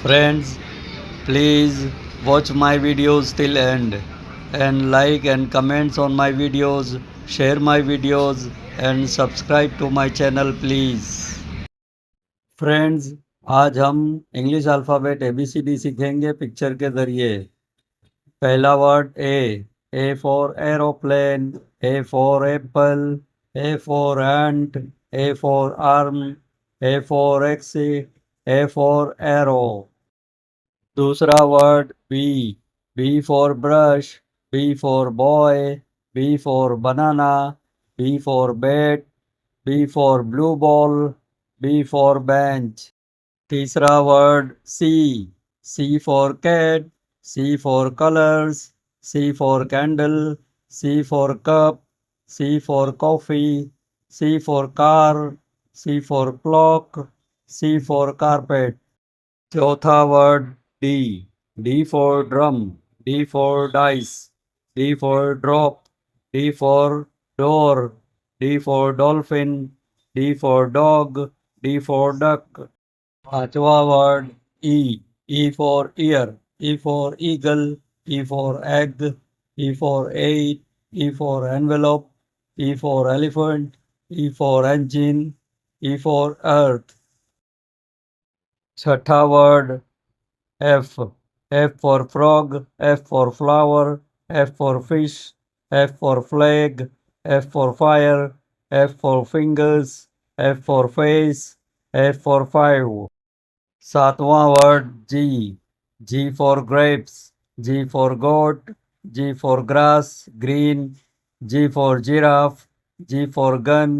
Friends, please watch my videos till end and like and comments on my videos, share my videos and subscribe to my channel please. Friends, आज हम English alphabet ABCD सीखेंगे picture के ज़रिए। पहला word A for aeroplane, A for apple, A for ant, A for arm, A for exit, A for arrow. दूसरा word B for brush, B for boy, B for banana, B for bat, B for blue ball, B for bench. तीसरा word C for cat, C for colours, C for candle, C for cup, C for coffee, C for car, C for clock, C for carpet. चौथा word D for drum, D for dice, D for drop, D for door, D for dolphin, D for dog, D for duck. पांचवा word E for ear, E for eagle, E for egg, E for eight, E for envelope, E for elephant, E for engine, E for earth. छठा वर्ड F for frog, F for flower, F for fish, F for flag, F for fire, F for fingers, F for face, F for five. सातवां word G for grapes, G for goat, G for grass, green, G for giraffe, G for gun,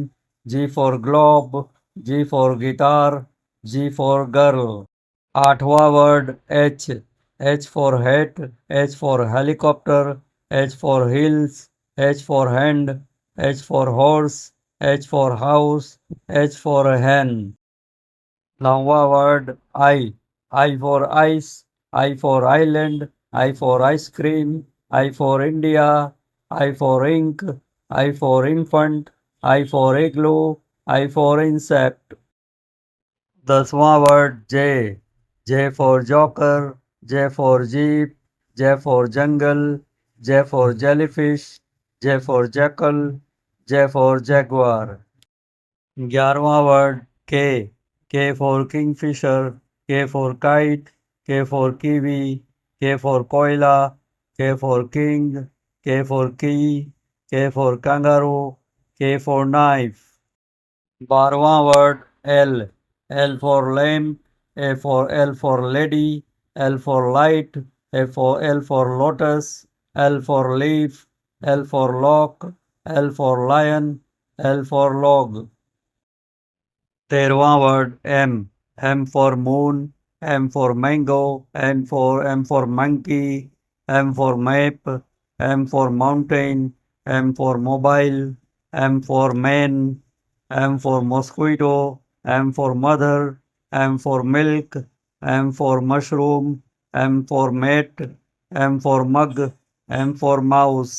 G for globe, G for guitar, G for girl. आठवां word H for hat, H for helicopter, H for hills, H for hand, H for horse, H for house, H for hen. नौवां word I for ice, I for island, I for ice cream, I for India, I for ink, I for infant, I for igloo, I for insect. 10वां word J for joker, J for jeep, J for jungle, J for jellyfish, J for jackal, J for jaguar. 11वां word K for kingfisher, K for kite, K for kiwi, K for कोयला, K for king, K for key, K for kangaroo, K for knife. 12वां word L for lamp, L for lady, L for light, L for lotus, L for leaf, L for lock, L for lion, L for log. 13वां word M for moon, M for mango, M for monkey, M for map, M for mountain, M for mobile, M for man, M for mosquito, M for mother, M for milk, M for mushroom, M for mat, M for mug, M for mouse.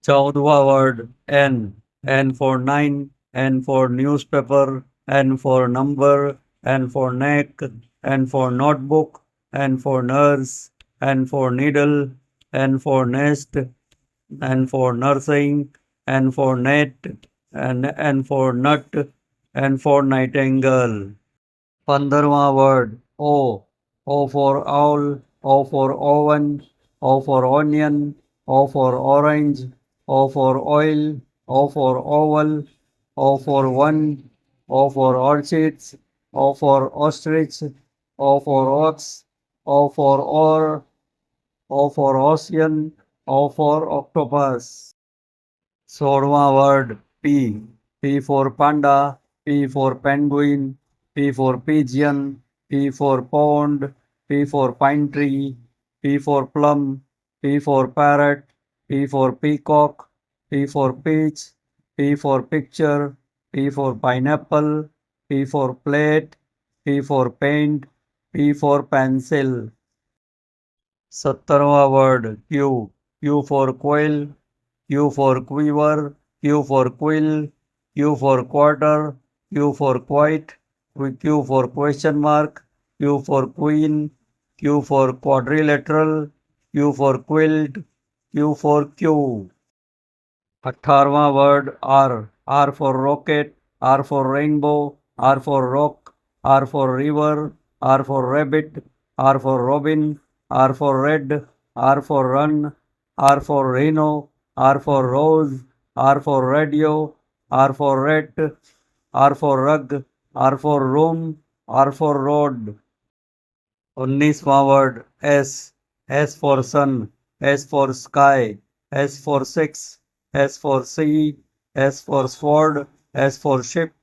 14वां word N for nine, N for newspaper, N for number, N for neck, N for notebook, N for nurse, N for needle, N for nest, N for nursing, N for net, and N for nut, N for nightingale. 15वां word O for owl, O for oven, O for onion, O for orange, O for oil, O for oval, O for one, O for orchids, O for ostrich, O for ox, O for oar, O for ocean, O for octopus. 16वां word P for panda, P for penguin, P for pigeon, P for pond, P for pine tree, P for plum, P for parrot, P for peacock, P for peach, P for picture, P for pineapple, P for plate, P for paint, P for pencil. 17वां word Q for quail, Q for quiver, Q for quill, Q for quarter, Q for quite, Q for question mark, Q for queen, Q for quadrilateral, Q for quilt, Q for Q. 18वां word R for rocket, R for rainbow, R for rock, R for river, R for rabbit, R for robin, R for red, R for run, R for rhino, R for rose, R for radio, R for rat, R for rug, R for room, R for road. 19वां word S for sun, S for sky, S for six, S for sea, S for sword, S for ship,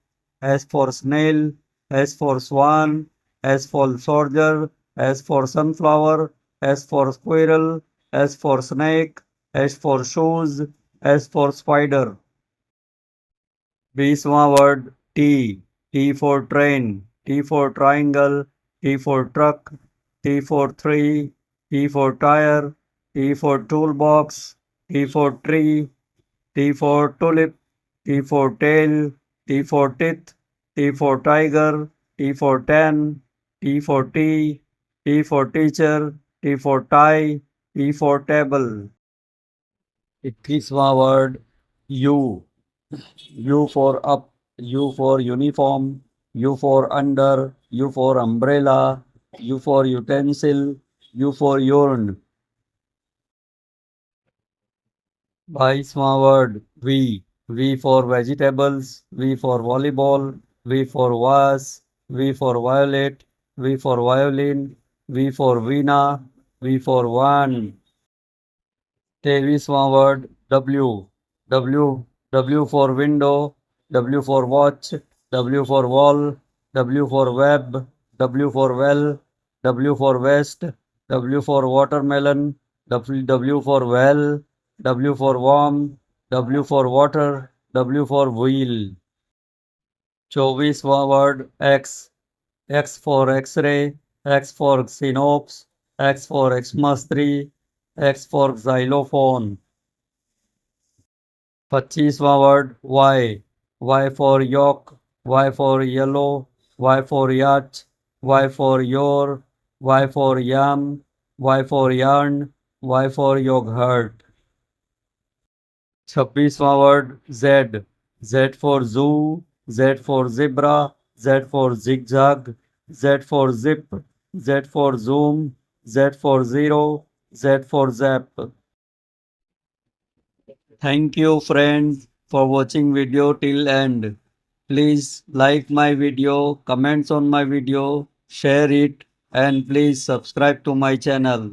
S for snail, S for swan, S for soldier, S for sunflower, S for squirrel, S for snake, S for shoes, S for spider. 20वां word T for train, T for triangle, T for truck, T for tree, T for tire, T for toolbox, T for tree, T for tulip, T for tail, T for teeth, T for tiger, T for tan, T for tea, T for teacher, T for tie, T for table. 21वां word U. U for up, U for uniform, U for under, U for umbrella, U for utensil, U for urn. 22वां word V for vegetables, V for volleyball, V for vase, V for violet, V for violin, V for veena, V for van. 23वां word W W for window, W for watch, W for wall, W for web, W for well, W for west, W for watermelon, W for well, W for warm, W for water, W for wheel. 24वां word X for X-ray, X for Xenops, X for Xmas tree, X for xylophone. 25वां word Y for yolk, Y for yellow, Y for yacht, Y for your, Y for yam, Y for yarn, Y for yogurt. 26वां word Z for zoo, Z for zebra, Z for zigzag, Z for zip, Z for zoom, Z for zero, Z for zap. Thank you friends for watching video till end. Please like my video, comments on my video, share it and please subscribe to my channel.